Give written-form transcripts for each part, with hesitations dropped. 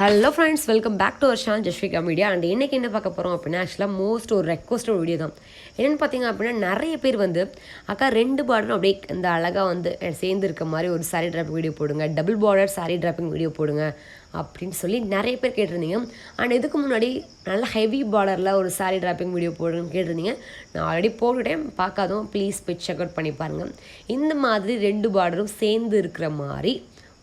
Hello friends, welcome back to our channel Jasvika media. And இன்றைக்கி என்ன பார்க்க போகிறோம் அப்படின்னா, ஆக்சுவலாக மோஸ்ட் ஒரு ரெக்வஸ்ட் ஒரு வீடியோ தான். என்னென்னு பார்த்தீங்க அப்படின்னா, நிறைய பேர் வந்து அக்கா 2 பார்டரும் அப்படியே இந்த அழகாக வந்து சேர்ந்து இருக்க மாதிரி ஒரு சாரீ ட்ராப்பிங் வீடியோ போடுங்க, double border sari draping video போடுங்க அப்படின்னு சொல்லி நிறைய பேர் கேட்டிருந்தீங்க. அண்ட் இதுக்கு முன்னாடி நல்லா ஹெவி பார்டரில் ஒரு சாரீ ட்ராப்பிங் வீடியோ போடுங்கன்னு கேட்டிருந்தீங்க. நான் ஆல்ரெடி போட்டுட்டேன், பார்க்காதோம் ப்ளீஸ் போய் செக் அவுட் பண்ணி பாருங்கள். இந்த மாதிரி 2 பார்டரும் சேர்ந்து இருக்கிற மாதிரி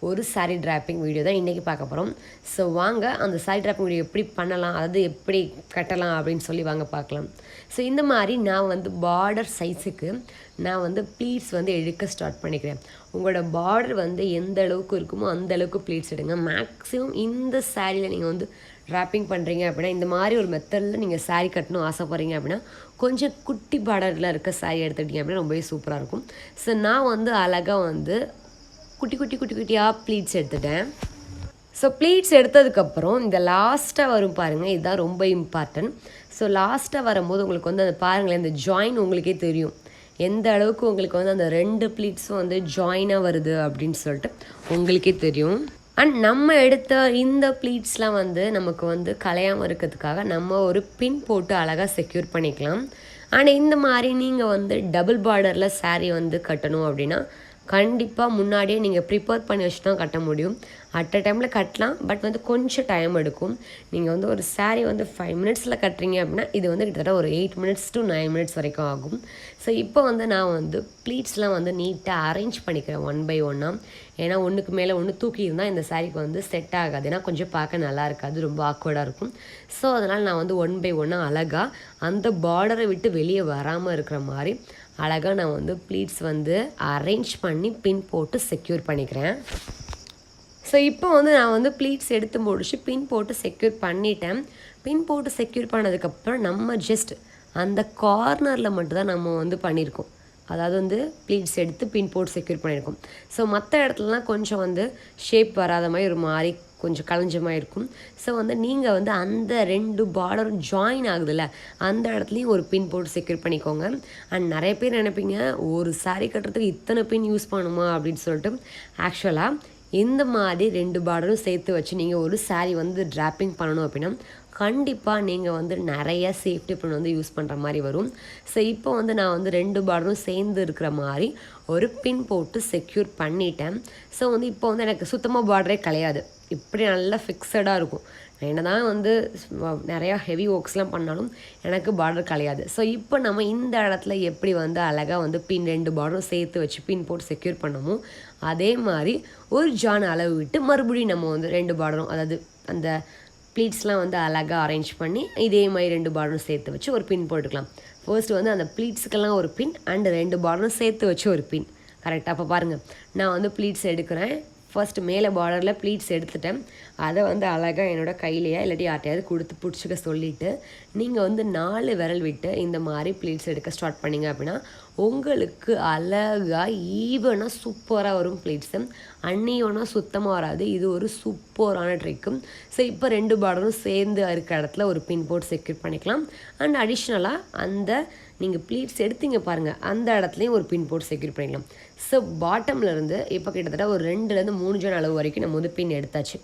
ஒரு சாரீ ட்ராப்பிங் வீடியோ தான் இன்றைக்கி பார்க்க போகிறோம். ஸோ வாங்க அந்த சாரீ ட்ராப்பிங் வீடியோ எப்படி பண்ணலாம், அதாவது எப்படி கட்டலாம் அப்படின்னு சொல்லி வாங்க பார்க்கலாம். ஸோ இந்த மாதிரி நான் வந்து பார்டர் சைஸுக்கு நான் வந்து ப்ளீட்ஸ் வந்து எடுக்க ஸ்டார்ட் பண்ணிக்கிறேன். உங்களோட பார்டர் வந்து எந்த அளவுக்கு இருக்குமோ அந்த அளவுக்கு ப்ளீட்ஸ் எடுங்க. மேக்ஸிமம் இந்த சாரியில் நீங்கள் வந்து ட்ராப்பிங் பண்ணுறீங்க அப்படின்னா, இந்த மாதிரி ஒரு மெத்தடில் நீங்கள் சாரீ கட்டணும் ஆசைப்பட்றீங்க அப்படின்னா, கொஞ்சம் குட்டி பார்டரில் இருக்க சாரீ எடுத்துக்கிட்டீங்க அப்படின்னா ரொம்பவே சூப்பராக இருக்கும். ஸோ நான் வந்து அழகாக வந்து குட்டியாக ப்ளீட்ஸ் எடுத்துட்டேன். ஸோ ப்ளீட்ஸ் எடுத்ததுக்கப்புறம் இந்த லாஸ்ட்டாக வரும் பாருங்கள், இதுதான் ரொம்ப இம்பார்ட்டன்ட். ஸோ லாஸ்ட்டாக வரும்போது உங்களுக்கு வந்து அந்த பாருங்களேன், இந்த ஜாயின் உங்களுக்கே தெரியும் எந்த அளவுக்கு உங்களுக்கு வந்து அந்த 2 ப்ளீட்ஸும் வந்து ஜாயினாக வருது அப்படின்னு சொல்லிட்டு உங்களுக்கே தெரியும். அண்ட் நம்ம எடுத்த இந்த ப்ளீட்ஸ்லாம் வந்து நமக்கு வந்து கலையாமல் இருக்கிறதுக்காக நம்ம ஒரு பின் போட்டு அழகாக செக்யூர் பண்ணிக்கலாம். ஆனால் இந்த மாதிரி நீங்கள் வந்து டபுள் பார்டரில் சாரீ வந்து கட்டணும் அப்படின்னா கண்டிப்பாக முன்னாடியே நீங்கள் ப்ரிப்பேர் பண்ணி வச்சு தான் கட்ட முடியும். அட் அ டைமில் கட்டலாம், பட் வந்து கொஞ்சம் டைம் எடுக்கும். நீங்கள் வந்து ஒரு சாரீ வந்து 5 மினிட்ஸில் கட்டுறீங்க அப்படின்னா இது வந்து கிட்டத்தட்ட ஒரு 8 மினிட்ஸ் to 9 மினிட்ஸ் வரைக்கும் ஆகும். ஸோ இப்போ வந்து நான் வந்து ப்ளீட்ஸ்லாம் வந்து நீட்டாக அரேஞ்ச் பண்ணிக்கிறேன் ஒன் பை ஒன்னாக. ஏன்னா ஒன்றுக்கு மேலே ஒன்று தூக்கி இருந்தால் இந்த சாரீக்கு வந்து செட் ஆகாது, ஏன்னா கொஞ்சம் பார்க்க நல்லா இருக்காது, ரொம்ப ஆக்வர்டாக இருக்கும். ஸோ அதனால் நான் வந்து ஒன் பை ஒன்னாக அழகாக அந்த பார்டரை விட்டு வெளியே வராமல் இருக்கிற மாதிரி அழகாக நான் வந்து ப்ளீட்ஸ் வந்து அரேஞ்ச் பண்ணி பின் போட்டு செக்யூர் பண்ணிக்கிறேன். ஸோ இப்போ வந்து நான் வந்து ப்ளீட்ஸ் எடுத்து முடிச்சு பின் போட்டு செக்யூர் பண்ணிட்டேன். பின் போட்டு செக்யூர் பண்ணதுக்கப்புறம் நம்ம ஜஸ்ட் அந்த கார்னரில் மட்டும்தான் நம்ம வந்து பண்ணியிருக்கோம், அதாவது வந்து ப்ளீட்ஸ் எடுத்து பின் போட்டு செக்யூர் பண்ணியிருக்கோம். ஸோ மற்ற இடத்துலலாம் கொஞ்சம் வந்து ஷேப் வராத மாதிரி ஒரு மாதிரி கொஞ்சம் கலைஞ்சமாக இருக்கும். ஸோ வந்து நீங்கள் வந்து அந்த 2 பார்டரும் ஜாயின் ஆகுதுல்ல அந்த இடத்துலையும் ஒரு பின் போட்டு செக்யூர் பண்ணிக்கோங்க. அண்ட் நிறைய பேர் நினைப்பீங்க ஒரு சாரீ கட்டுறதுக்கு இத்தனை பின் யூஸ் பண்ணுமா அப்படின்னு சொல்லிட்டு. ஆக்சுவலாக இந்த மாதிரி 2 பார்டரும் சேர்த்து வச்சு நீங்கள் ஒரு சாரீ வந்து ட்ராப்பிங் பண்ணணும் அப்படின்னா கண்டிப்பாக நீங்கள் வந்து நிறைய சேஃப்டி பின் வந்து யூஸ் பண்ணுற மாதிரி வரும். ஸோ இப்போ வந்து நான் வந்து 2 பார்டரும் சேர்ந்து இருக்கிற மாதிரி ஒரு பின் போட்டு செக்யூர் பண்ணிட்டேன். ஸோ வந்து இப்போ வந்து எனக்கு சுத்தமாக பார்டரே கிடையாது, இப்படி நல்லா ஃபிக்ஸடாக இருக்கும். நான் என்ன தான் வந்து நிறையா ஹெவி ஒர்க்ஸ்லாம் பண்ணாலும் எனக்கு பார்டர் கிடையாது. ஸோ இப்போ நம்ம இந்த இடத்துல எப்படி வந்து அழகாக வந்து பின் 2 பார்டரும் சேர்த்து வச்சு பின் போட்டு செக்யூர் பண்ணமோ அதே மாதிரி ஒரு ஜான் அளவு விட்டு மறுபடியும் நம்ம வந்து 2 பார்டரும், அதாவது அந்த ப்ளீட்ஸ்லாம் வந்து அழகாக அரேஞ்ச் பண்ணி இதே மாதிரி 2 பார்டரும் சேர்த்து வச்சு ஒரு பின் போட்டுக்கலாம். ஃபர்ஸ்ட் வந்து அந்த ப்ளீட்ஸுக்கெல்லாம் ஒரு பின் அண்ட் 2 பார்டரும் சேர்த்து வச்சு ஒரு பின். கரெக்டாக அப்போ பாருங்கள், நான் வந்து ப்ளீட்ஸ் எடுக்கிறேன். ஃபர்ஸ்ட் மேலே பார்டரில் ப்ளீட்ஸ் எடுத்துட்டேன். அதை வந்து அழகாக என்னோடய கையிலையா இல்லாட்டி யார்ட்டையாவது கொடுத்து பிடிச்சிக்க சொல்லிவிட்டு நீங்கள் வந்து 4 விரல் விட்டு இந்த மாதிரி ப்ளீட்ஸ் எடுக்க ஸ்டார்ட் பண்ணிங்க அப்படின்னா உங்களுக்கு அழகாக ஈவனாக சூப்பராக வரும் ப்ளீட்ஸு. அன்னியோனா சுத்தமாக வராது, இது ஒரு சூப்பரான ட்ரிக்கும். ஸோ இப்போ 2 பார்டரும் சேர்ந்து இருக்க இடத்துல ஒரு பின் போட்டு செக்யூர் பண்ணிக்கலாம். அண்ட் அடிஷ்னலாக அந்த நீங்கள் ப்ளீட்ஸ் எடுத்தீங்க பாருங்கள் அந்த இடத்துலையும் ஒரு பின் போட்டு செக்யூர் பண்ணிக்கலாம். ஸோ பாட்டம்லேருந்து இப்போ கிட்டத்தட்ட ஒரு 2லேருந்து 3 ஜான் அளவு வரைக்கும் நம்ம வந்து பின் எடுத்தாச்சு.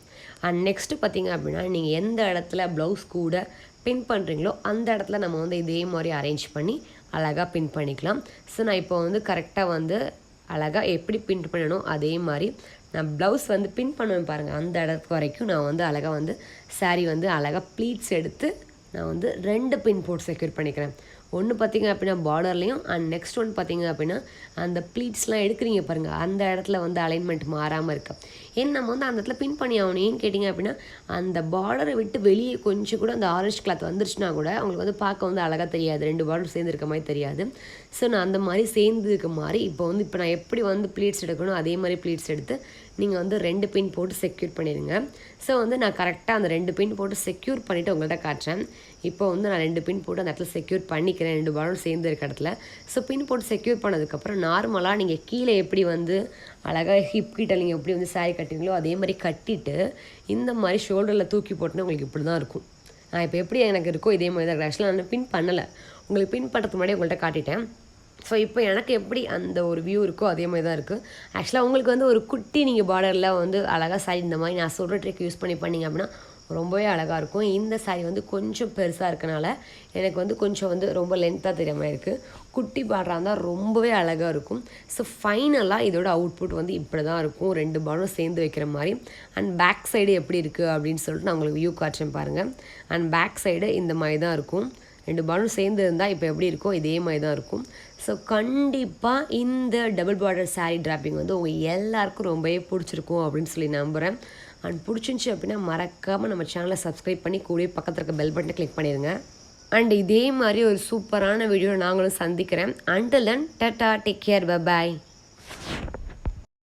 அண்ட் நெக்ஸ்ட்டு பார்த்திங்க அப்படின்னா நீங்கள் எந்த இடத்துல ப்ளவுஸ் கூட பின் பண்ணுறீங்களோ அந்த இடத்துல நம்ம வந்து இதே மாதிரி அரேஞ்ச் பண்ணி அழகாக பின் பண்ணிக்கலாம். ஸோ நான் இப்போ வந்து கரெக்டாக வந்து அழகாக எப்படி பின் பண்ணணும் அதே மாதிரி நான் ப்ளவுஸ் வந்து பின் பண்ணுவேன் பாருங்கள், அந்த இடத்துக்கு வரைக்கும் நான் வந்து அழகாக வந்து சாரீ வந்து அழகாக ப்ளீட்ஸ் எடுத்து நான் வந்து 2 பின் போட்டு செக்யூர் பண்ணிக்கிறேன். ஒன்று பார்த்திங்க அப்படின்னா பார்டர்லேயும் அண்ட் நெக்ஸ்ட் ஒன்று பார்த்திங்க அப்படின்னா அந்த ப்ளீட்ஸ்லாம் எடுக்கிறீங்க பாருங்கள் அந்த இடத்துல வந்து அலைன்மெண்ட் மாறாமல் இருக்கு. ஏன்னா நம்ம வந்து அந்த இடத்துல பின் பண்ணி ஆகணும். ஏன்னு கேட்டிங்க அப்படின்னா அந்த பார்டரை விட்டு வெளியே கொஞ்சம் கூட அந்த ஆரஞ்ச் கிளாத் வந்துருச்சுன்னா கூட அவங்களுக்கு வந்து பார்க்க வந்து அழகாக தெரியாது, 2 பார்டர் சேர்ந்து இருக்க மாதிரி தெரியாது. ஸோ நான் அந்த மாதிரி சேர்ந்து இருக்க மாதிரி இப்போ நான் எப்படி வந்து ப்ளீட்ஸ் எடுக்கணும் அதே மாதிரி ப்ளீட்ஸ் எடுத்து நீங்கள் வந்து 2 பின் போட்டு செக்யூர் பண்ணிடுங்க. ஸோ வந்து நான் கரெக்டாக அந்த 2 பின் போட்டு செக்யூர் பண்ணிவிட்டு உங்கள்கிட்ட காட்டுறேன். இப்போ வந்து நான் 2 பின் போட்டு அந்த இடத்துல செக்யூர் பண்ணிக்கிறேன், 2 பார்டரும் சேர்ந்து இருக்க இடத்துல. ஸோ பின் போட்டு செக்யூர் பண்ணதுக்கப்புறம் நார்மலாக நீங்கள் கீழே எப்படி வந்து அழகாக ஹிப் கிட்ட நீங்கள் எப்படி வந்து சாரீ கட்டுவீங்களோ அதே மாதிரி கட்டிட்டு இந்த மாதிரி ஷோல்டரில் தூக்கி போட்டுன்னா உங்களுக்கு இப்படி தான் இருக்கும். நான் இப்போ எப்படி எனக்கு இருக்கோ இதே மாதிரி தான். ஆக்சுவலாக நான் பின் பண்ணலை, உங்களுக்கு பின் பண்ணுறதுக்கு முன்னாடி உங்கள்கிட்ட காட்டிட்டேன். ஸோ இப்போ எனக்கு எப்படி அந்த ஒரு வியூ இருக்கோ அதே மாதிரி தான் இருக்குது. ஆக்சுவலாக உங்களுக்கு வந்து ஒரு குட்டி நீங்கள் பார்டரில் வந்து அழகாக சாரி இந்த மாதிரி நான் சொல்கிற ட்ரிக் யூஸ் பண்ணி பண்ணிங்க அப்படின்னா ரொம்பவே அழகாக இருக்கும். இந்த சாரி வந்து கொஞ்சம் பெருசாக இருக்கனால எனக்கு வந்து கொஞ்சம் வந்து ரொம்ப லென்த்தாக தெரியாம மாதிரி இருக்குது. குட்டி பார்டராக இருந்தால் ரொம்பவே அழகாக இருக்கும். ஸோ ஃபைனலாக இதோட அவுட்புட் வந்து இப்படி தான் இருக்கும், 2 பார்டரும் சேர்ந்து வைக்கிற மாதிரி. அண்ட் பேக் சைடு எப்படி இருக்குது அப்படின்னு சொல்லிட்டு நான் உங்களுக்கு வியூ காட்டுறேன் பாருங்கள். அண்ட் பேக் சைடு இந்த மாதிரி தான் இருக்கும். 2 பார்டரும் சேர்ந்து இருந்தால் இப்போ எப்படி இருக்கோ இதே மாதிரி தான் இருக்கும். ஸோ கண்டிப்பாக இந்த டபுள் பார்டர் சாரீ ட்ராப்பிங் வந்து உங்கள் எல்லாருக்கும் ரொம்பவே பிடிச்சிருக்கும் அப்படின்னு சொல்லி நம்புகிறேன். அண்ட் பிடிச்சிருந்துச்சி அப்படின்னா மறக்காமல் நம்ம சேனலை சப்ஸ்கிரைப் பண்ணி கூடவே பக்கத்தில் இருக்க பெல் பட்டனை கிளிக் பண்ணிடுங்க. அண்ட் இதே மாதிரி ஒரு சூப்பரான வீடியோ நாங்களும் சந்திக்கிறேன். Until then Tata, take care, bye bye.